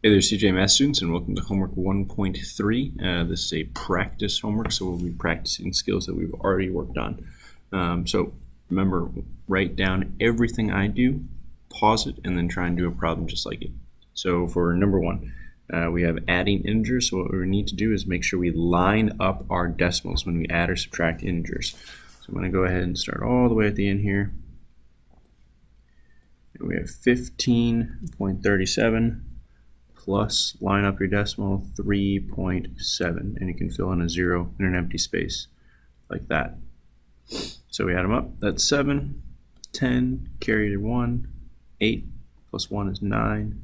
Hey there, CJ Math students, and welcome to homework 1.3. This is a practice homework, so we'll be practicing skills that we've already worked on. So remember, write down everything I do, pause it, and then try and do a problem just like it. So for number one, we have adding integers. So what we need to do is make sure we line up our decimals when we add or subtract integers. So I'm going to go ahead and start all the way at the end here. And we have 15.37. plus line up your decimal 3.7, and you can fill in a 0 in an empty space like that. So we add them up. That's 7, 10, carry to 1, 8 plus 1 is 9,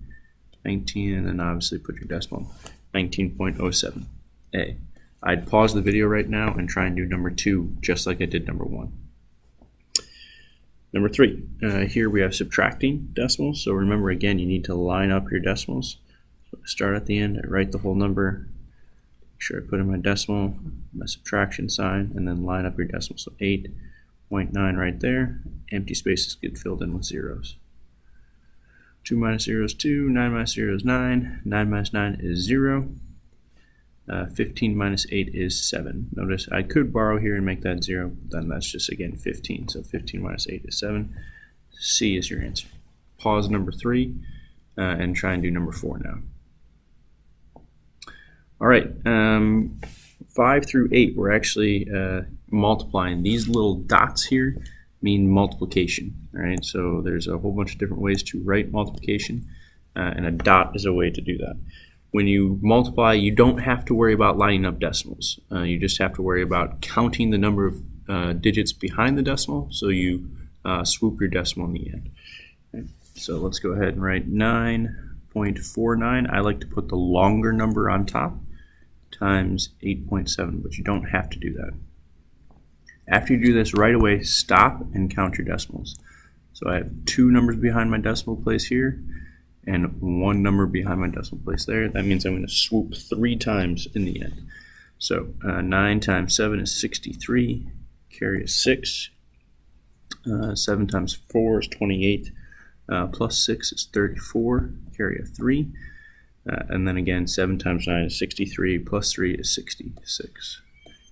19, and then obviously put your decimal 19.07a. I'd pause the video right now and try and do number 2 just like I did number 1. Number 3, here we have subtracting decimals. So remember, again, you need to line up your decimals. Start at the end, I write the whole number, make sure I put in my decimal, my subtraction sign, and then line up your decimal. So 8.9 right there, empty spaces get filled in with zeros. 2 minus 0 is 2, 9 minus 0 is 9, 9 minus 9 is 0, 15 minus 8 is 7. Notice I could borrow here and make that 0, but then that's just, again, 15. So 15 minus 8 is 7. C is your answer. Pause number 3 and try and do number 4 now. All right, 5 through 8, we're actually multiplying. These little dots here mean multiplication, all right? So there's a whole bunch of different ways to write multiplication, and a dot is a way to do that. When you multiply, you don't have to worry about lining up decimals. You just have to worry about counting the number of digits behind the decimal, so you swoop your decimal in the end. Okay. So let's go ahead and write 9.49. I like to put the longer number on top, times 8.7, but you don't have to do that. After you do this, right away stop and count your decimals. So I have 2 numbers behind my decimal place here and 1 number behind my decimal place there. That means I'm going to swoop 3 times in the end. So 9 times 7 is 63, carry a 6. 7 times 4 is 28, plus 6 is 34, carry a 3. And then again, 7 times 9 is 63, plus 3 is 66.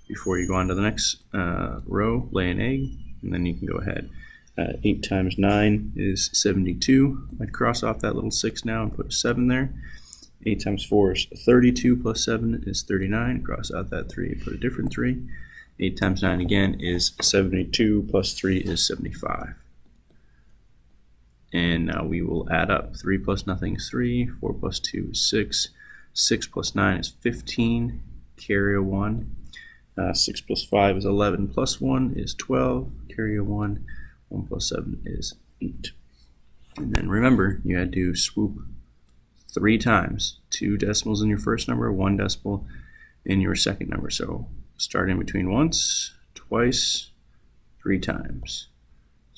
Before you go on to the next row, lay an egg, and then you can go ahead. 8 times 9 is 72. I'd cross off that little 6 now and put a 7 there. 8 times 4 is 32, plus 7 is 39. Cross out that 3 and put a different 3. 8 times 9 again is 72, plus 3 is 75. And now we will add up. 3 plus nothing is 3, 4 plus 2 is 6, 6 plus 9 is 15, carry a 1, 6 plus 5 is 11, plus 1 is 12, carry a 1, 1 plus 7 is 8. And then remember, you had to swoop 3 times, 2 decimals in your first number, 1 decimal in your second number. So starting between once, twice, 3 times.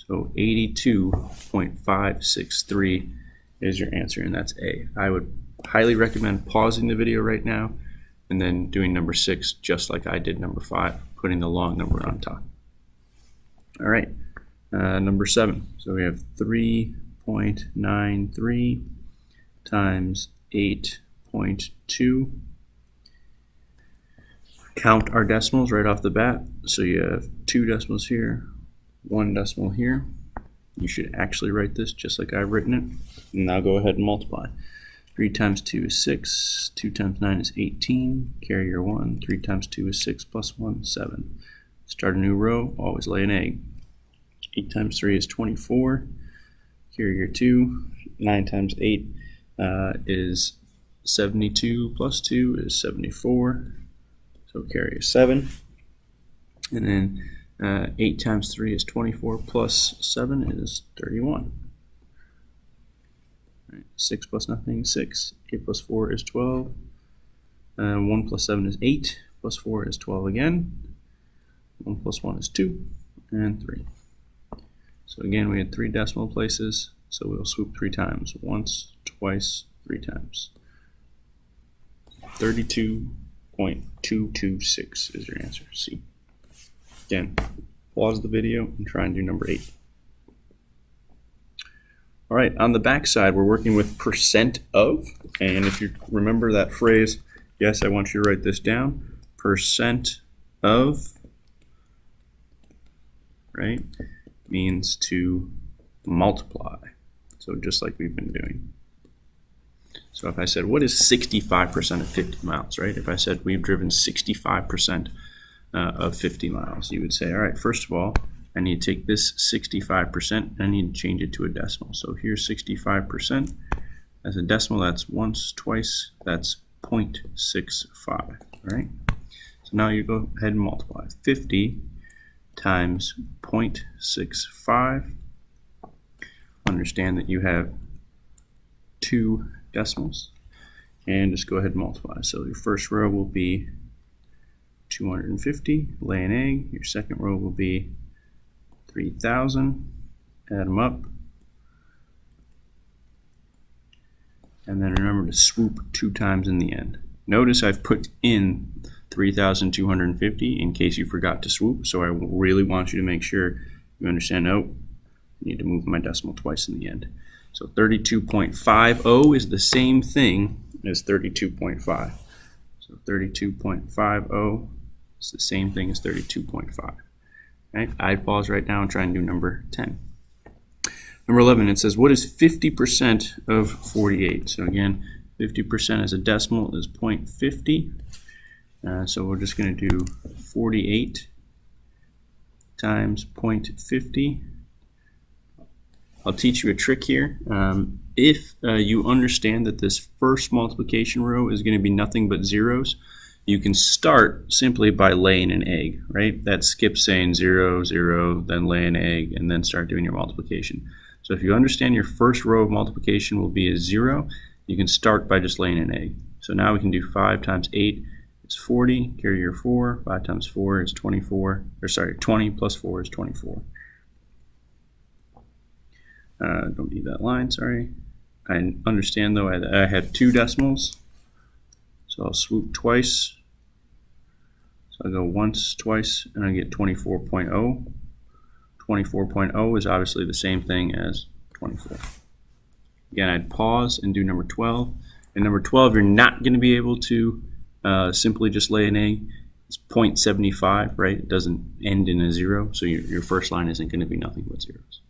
So 82.563 is your answer, and that's A. I would highly recommend pausing the video right now and then doing number 6 just like I did number 5, putting the long number on top. All right, number 7. So we have 3.93 times 8.2. Count our decimals right off the bat. So you have 2 decimals here, 1 decimal here. You should actually write this just like I've written it. And now go ahead and multiply. 3 times 2 is 6. 2 times 9 is 18. Carry your 1. 3 times 2 is 6 plus 1, 7. Start a new row. Always lay an egg. 8 times 3 is 24. Carry your 2. 9 times 8 is 72. Plus 2 is 74. So carry a 7. And then 8 times 3 is 24, plus 7 is 31. Right. 6 plus nothing is 6. 8 plus 4 is 12. 1 plus 7 is 8. Plus 4 is 12 again. 1 plus 1 is 2. And 3. So again, we had 3 decimal places. So we'll swoop 3 times. Once, twice, 3 times. 32.226 is your answer, C. Again, pause the video and try and do number 8. All right, on the back side, we're working with percent of, and if you remember that phrase, yes, I want you to write this down, percent of, right, means to multiply, so just like we've been doing. So if I said, what is 65% of 50 miles, right? If I said we've driven 65% of 50 miles, you would say, all right, first of all, I need to take this 65% and I need to change it to a decimal. So here's 65%. As a decimal, that's once, twice, that's 0.65, right? So now you go ahead and multiply. 50 times 0.65. Understand that you have two decimals. And just go ahead and multiply. So your first row will be 250, lay an egg. Your second row will be 3,000, add them up, and then remember to swoop 2 times in the end. Notice I've put in 3,250 in case you forgot to swoop, so I really want you to make sure you understand, oh, I need to move my decimal twice in the end. So 32.50 is the same thing as 32.5. So 32.50 is the same thing as 32.5. Right? I'd pause right now and try and do number 10. Number 11, it says, what is 50% of 48? So again, 50% as a decimal is 0.50. So we're just going to do 48 times 0.50. I'll teach you a trick here. If you understand that this first multiplication row is going to be nothing but zeros, you can start simply by laying an egg, right? That skips saying 0, 0, then lay an egg, and then start doing your multiplication. So if you understand your first row of multiplication will be a 0, you can start by just laying an egg. So now we can do 5 times 8 is 40, carry your 4, 5 times 4 is 24, or sorry, 20 plus 4 is 24. Don't need that line, sorry. I understand though I have 2 decimals. So I'll swoop twice. So I'll go once, twice, and I get 24.0. 24.0 is obviously the same thing as 24. Again, I'd pause and do number 12. And number 12, you're not going to be able to simply just lay an egg. It's 0.75, right? It doesn't end in a 0, so your first line isn't going to be nothing but zeros.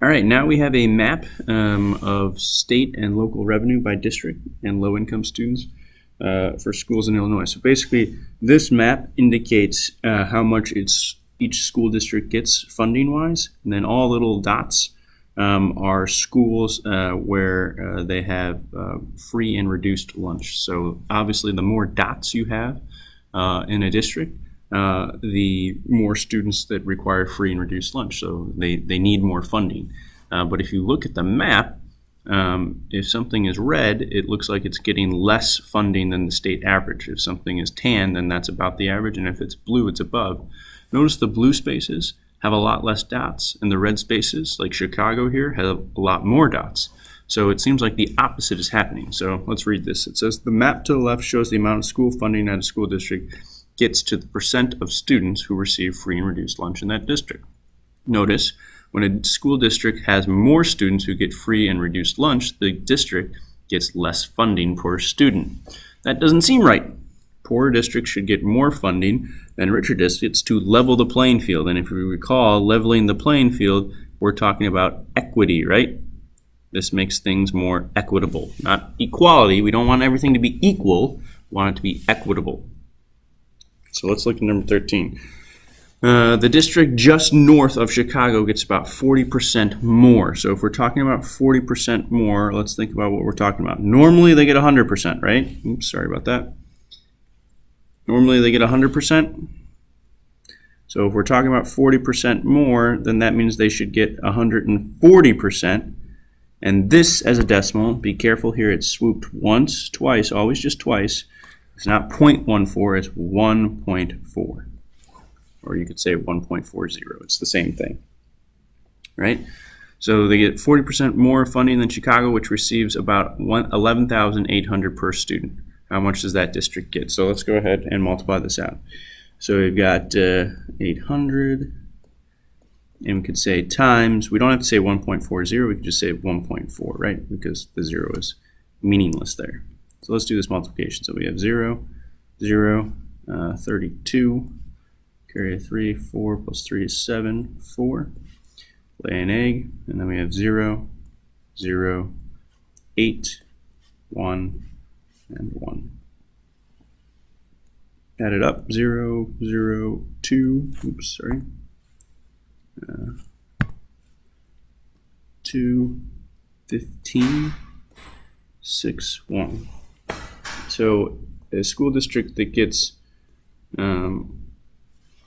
All right, now we have a map of state and local revenue by district and low-income students for schools in Illinois. So basically, this map indicates how much each school district gets funding-wise, and then all little dots are schools where they have free and reduced lunch. So obviously, the more dots you have in a district, the more students that require free and reduced lunch. So they need more funding. But if you look at the map, if something is red, it looks like it's getting less funding than the state average. If something is tan, then that's about the average. And if it's blue, it's above. Notice the blue spaces have a lot less dots, and the red spaces, like Chicago here, have a lot more dots. So it seems like the opposite is happening. So let's read this. It says, the map to the left shows the amount of school funding at a school district gets to the percent of students who receive free and reduced lunch in that district. Notice, when a school district has more students who get free and reduced lunch, the district gets less funding per student. That doesn't seem right. Poorer districts should get more funding than richer districts to level the playing field. And if you recall, leveling the playing field, we're talking about equity, right? This makes things more equitable, not equality. We don't want everything to be equal. We want it to be equitable. So let's look at number 13. The district just north of Chicago gets about 40% more. So if we're talking about 40% more, let's think about what we're talking about. Normally they get 100%, right? Oops, sorry about that. Normally they get 100%. So if we're talking about 40% more, then that means they should get 140%. And this as a decimal, be careful here, it's swooped once, twice, always just twice. It's not 0.14, it's 1.4. Or you could say 1.40. It's the same thing, right? So they get 40% more funding than Chicago, which receives about $11,800 per student. How much does that district get? So let's go ahead and multiply this out. So we've got 800 and we could say times, we don't have to say 1.40, we could just say 1.4, right? Because the 0 is meaningless there. So let's do this multiplication. So we have 0, 0, 32, carry a 3, 4 plus 3 is 7, 4. Lay an egg, and then we have 0, 0, 8, 1, and 1. Add it up, 0, 0, 2, oops, sorry. 2, 15, 6, 1. So a school district that gets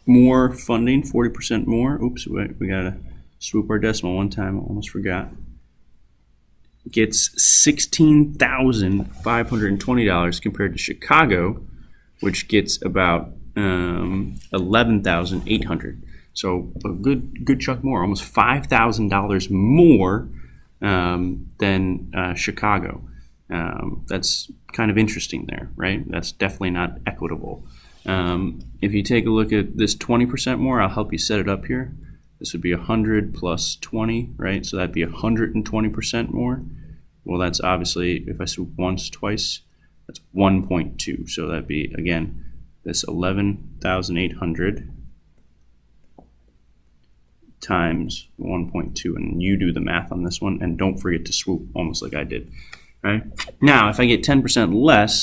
more funding, 40% more, oops, we gotta swoop our decimal one time, almost forgot, gets $16,520 compared to Chicago, which gets about $11,800. So a good chunk more, almost $5,000 more than Chicago. That's kind of interesting there, right? That's definitely not equitable. If you take a look at this 20% more, I'll help you set it up here. This would be 100 plus 20, right? So that'd be 120% more. Well, that's obviously, if I swoop once, twice, that's 1.2. So that'd be, again, this 11,800 times 1.2. And you do the math on this one, and don't forget to swoop, almost like I did. Right? Now, if I get 10% less,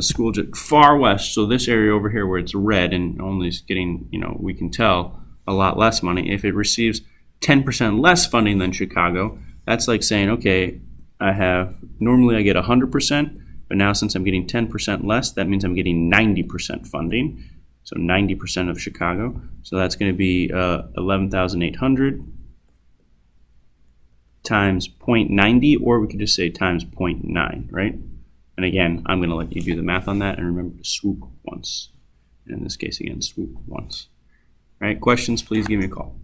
school just far west, so this area over here where it's red and only is getting, we can tell, a lot less money. If it receives 10% less funding than Chicago, that's like saying, okay, normally I get 100%, but now since I'm getting 10% less, that means I'm getting 90% funding. So 90% of Chicago. So that's going to be 11,800 times 0.90, or we could just say times 0.9, right? And again, I'm going to let you do the math on that, and remember to swoop once. In this case, again, swoop once. All right, questions, please give me a call.